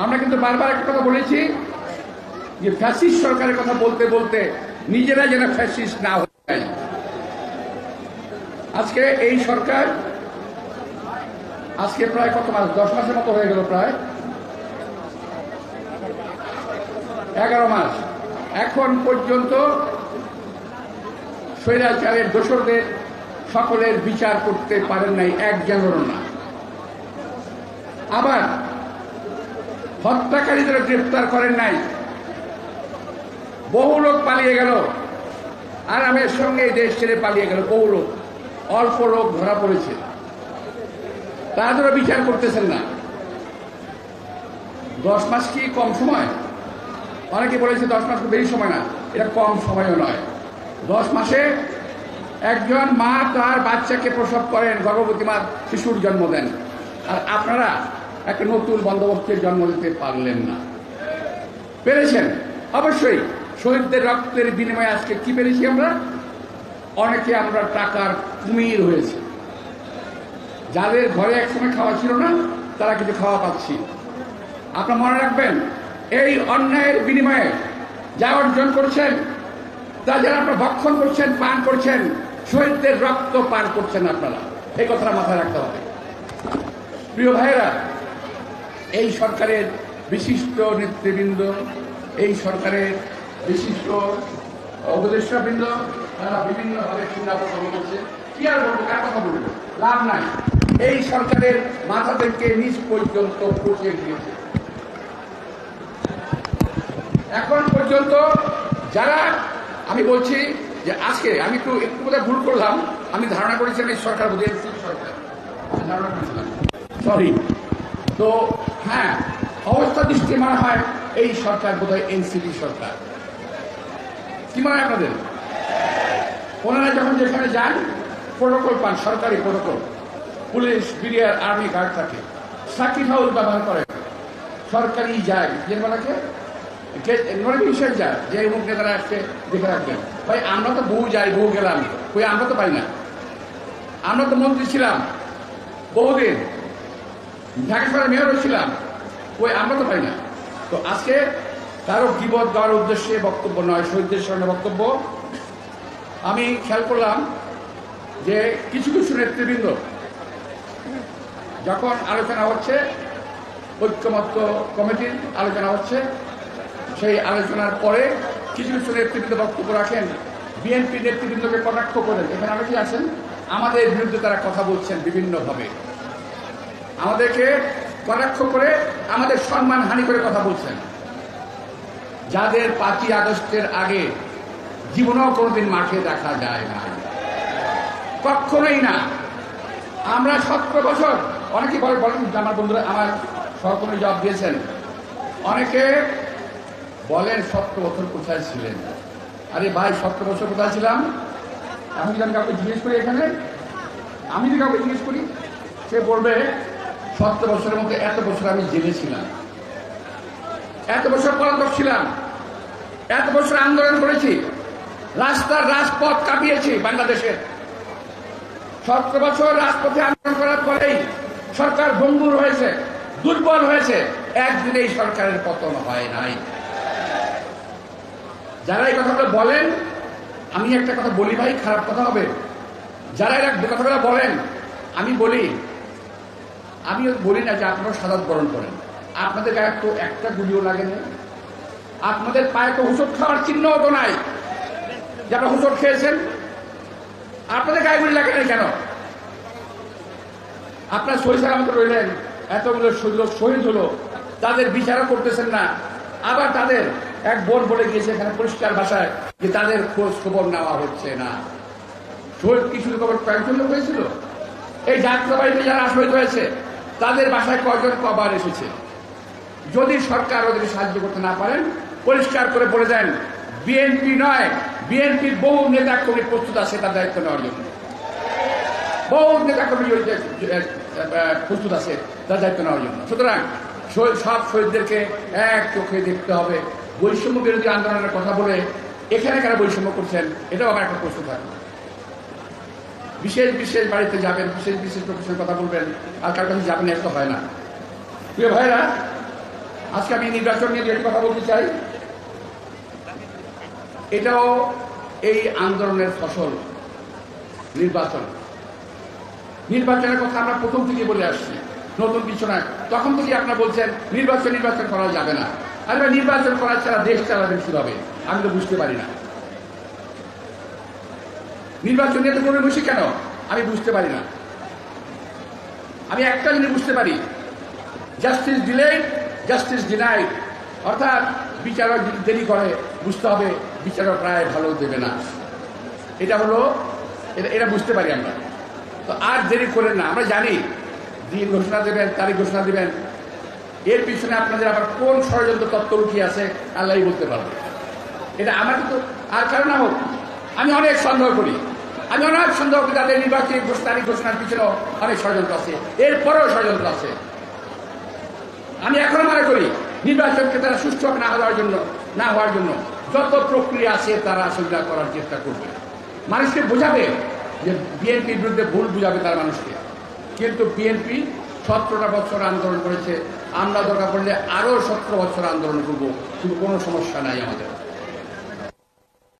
আমরা কিন্তু বারবার একটা কথা বলেছি যে ফ্যাসিস্ট সরকারের কথা বলতে বলতে নিজেরা যেন ফ্যাসিস্ট না হয়ে যায়। আজকে এই সরকার আজকে প্রায় কত মাস, 10 মাসের মতো হয়ে গেল, প্রায় 11 মাস এখন পর্যন্ত স্বৈরাচারের দোসরদের সকলের বিচার করতে পারেন নাই, একজনেরও না। আবার হত্যাকারীদের গ্রেফতার করেন নাই। বহু লোক পালিয়ে গেল, আরামের সঙ্গে দেশ ছেড়ে পালিয়ে গেল বহু লোক। অল্প লোক ধরা পড়েছে, তাদেরও বিচার করতেছেন না। 10 মাস কি কম সময়? অনেকে বলেছে 10 মাস বেশি সময় না, এটা কম সময়ও নয়। 10 মাসে একজন মা তার বাচ্চাকে প্রসব করেন, গর্ভবতী মা শিশুর জন্ম দেন, আর আপনারা একটা নতুন বন্দোবস্তের জন্ম দিতে পারলেন না। পেরেছেন অবশ্যই, শহীদদের রক্তের বিনিময়ে আজকে কি পেরেছি আমরা? অনেকে আমরা টাকার কুমির হয়েছে। যাদের ঘরে একসময় খাওয়া ছিল না, তারা কিছু খাওয়া পাচ্ছি। আপনারা মনে রাখবেন, এই অন্যায়ের বিনিময়ে যা অর্জন করছেন, তা যারা আপনারা ভক্ষণ করছেন, পান করছেন, শহীদদের রক্ত পান করছেন আপনারা, এই কথাটা মাথায় রাখতে হবে। প্রিয় ভাইয়েরা, এই সরকারের বিশিষ্ট নেতৃবৃন্দ, এই সরকারের বিশিষ্ট উপদেষ্টাবৃন্দ, তারা বিভিন্নভাবে চিন্তা ভাবনা করছে। কি আর বলবো, কার কথা বলবো, লাভ নাই। এই সরকারের মাথা থেকে নিচ পর্যন্ত পৌঁছে গিয়েছে। এখন পর্যন্ত যারা, আমি বলছি যে আজকে আমি একটু বোধহয় ভুল করলাম, আমি ধারণা করেছিলাম এই সরকার বোধহয় সরকার, ধারণা করেছিলাম, সরি। তো হ্যাঁ, অবস্থা দৃষ্টি মনে হয় এই সরকার বোধহয় এনসিপি সরকার। কি মনে হয় আপনাদের? ওনারা যখন যেখানে যান প্রোটোকল পান, সরকারি protocol, police, BDR, army guard থাকে, সাকিব হাউস ব্যবহার করে, সরকারি যায় যেগুলোকে নোটিফিকেশন যায় যে মুখ নেতারা আসছে দেখে রাখবেন। ভাই আমরা তো বহু যাই, বহু গেলাম, কই আমরা তো পাই না। আমরা তো মন্ত্রী ছিলাম বহুদিন, ঢাকা শহরের মেয়রও ছিলাম, কই আমরা তো পাই না। তো আজকে কারো বিপদ দেওয়ার উদ্দেশ্যে বক্তব্য নয়, শহীদদের সামনে বক্তব্য। আমি খেয়াল করলাম যে কিছু কিছু নেতৃবৃন্দ যখন আলোচনা হচ্ছে, ঐক্যমত্য কমিটির আলোচনা হচ্ছে, সেই আলোচনার পরে কিছু কিছু নেতৃবৃন্দ বক্তব্য রাখেন, বিএনপি নেতৃবৃন্দকে কটাক্ষ করেন। এখানে অনেকেই আছেন, আমাদের বিরুদ্ধে তারা কথা বলছেন বিভিন্নভাবে, আমাদেরকে কটাক্ষ করে আমাদের সম্মান হানি করে কথা বলছেন। যাদের 5ই আগস্টের আগে জীবনেও কোনোদিন মাঠে দেখা যায় না, কখনোই না। আমরা 17 বছর, অনেকে বলেন, আমার বন্ধুরা আমার সহকর্মী জবাব দিয়েছেন, অনেকে বলেন 17 বছর কোথায় ছিলেন। আরে ভাই, 17 বছর কোথায় ছিলাম? এখন যদি আমি কাউকে জিজ্ঞেস করি, এখানে আমি যদি কাউকে জিজ্ঞেস করি, সে বলবে 17 বছরের মধ্যে এত বছর আমি জেলে ছিলাম, এত বছর পলাতক ছিলাম, এত বছর আন্দোলন করেছি, রাস্তার রাজপথ কাঁপিয়েছি বাংলাদেশের। 17 বছর রাজপথে আন্দোলন করার পরেই সরকার ভঙ্গুর হয়েছে, দুর্বল হয়েছে, একদিন এই সরকারের পতন হয় নাই। যারা এই কথাগুলো বলেন, আমি একটা কথা বলি ভাই, খারাপ কথা হবে। যারা এরা কথাগুলো বলেন, আমি বলি না যে আপনারা শাহাদাত বরণ করেন, আপনাদের গায়ে তো একটা গুলিও লাগে না, আপনাদের পায়ে তো হুঁচট খাওয়ার চিহ্নও তো নাই যে আপনারা হুঁচট খেয়েছেন। আপনাদের গায়ে গুলি লাগে না কেন? আপনার সহি সালামত রইলেন, এতগুলো শহীদ হলো, তাদের বিচারও করতেছেন না। আবার তাদের এক বোন বলে গিয়েছে এখানে পরিষ্কার ভাষায় যে তাদের খোঁজ খবর নেওয়া হচ্ছে না। শহীদ কি শুধু খবর কয়েকজন লোক হয়েছিল? এই যাত্রাবাড়িতে যারা শহীদ হয়েছে তাদের বাসায় কয়জন কবার এসেছে? যদি সরকার ওদের সাহায্য করতে না পারেন, পরিষ্কার করে বলে দেন বিএনপি নয়, বিএনপির বহু নেতা কর্মী প্রস্তুত আছে তার দায়িত্ব নেওয়ার জন্য, বহু নেতা কর্মী প্রস্তুত আছে তার দায়িত্ব নেওয়ার জন্য। সুতরাং সব শহীদদেরকে এক চোখে দেখতে হবে। বৈষম্য বিরোধী আন্দোলনের কথা বলে এখানে কারা বৈষম্য করছেন, এটাও আমার একটা প্রশ্ন থাকবে। বিশেষ বিশেষ বাড়িতে যাবেন, বিশেষ বিশেষ প্রফেশনের কথা বলবেন, আর কার কাছে যাবেন, এত হয় না। প্রিয় ভাইরা, আজকে আমি নির্বাচন নিয়ে যেটি কথা বলতে চাই, এটাও এই আন্দোলনের ফসল। নির্বাচনের কথা আমরা প্রথম থেকে বলে আসছি, নতুন কিছু নয়। তখন থেকে আপনারা বলছেন নির্বাচন করা যাবে না। আরে নির্বাচন করা ছাড়া দেশ চালাবেন কিভাবে? আমি তো বুঝতে পারি না। নির্বাচন নিয়ে তো কোনো বেশি কেন আমি বুঝতে পারি না। আমি একটা জিনিস বুঝতে পারি, জাস্টিস ডিলেড, জাস্টিস ডিনাইড। অর্থাৎ বিচারক যদি দেরি করে বুঝতে হবে বিচারক রায় ভালো দেবে না। এটা হলো এটা বুঝতে পারি আমরা। তো আর দেরি করেন না। আমরা জানি দিন ঘোষণা দেবেন, তারিখ ঘোষণা দেবেন, এর পিছনে আপনাদের আবার কোন ষড়যন্ত্র তত্ত্ব লুকিয়ে আছে আল্লাহই বলতে পারবে। এটা আমার কিন্তু আর কারণ না হোক, আমি অনেক সন্দেহ করি। তাদের নির্বাচনী তারিখ ঘোষণার পিছনেও অনেক ষড়যন্ত্র আছে, এরপরেও ষড়যন্ত্র আছে। আমি এখনো মনে করি নির্বাচনকে তারা সুষ্ঠু না হওয়ার জন্য যত প্রক্রিয়া আছে তারা সেটা করার চেষ্টা করবে। মানুষকে বোঝাবে যে বিএনপির বিরুদ্ধে ভুল বুঝাবে তার মানুষকে। কিন্তু বিএনপি 17টা বছর আন্দোলন করেছে, আমরা দরকার পড়লে আরো 17 বছর আন্দোলন করবো, কিন্তু কোনো সমস্যা নাই আমাদের।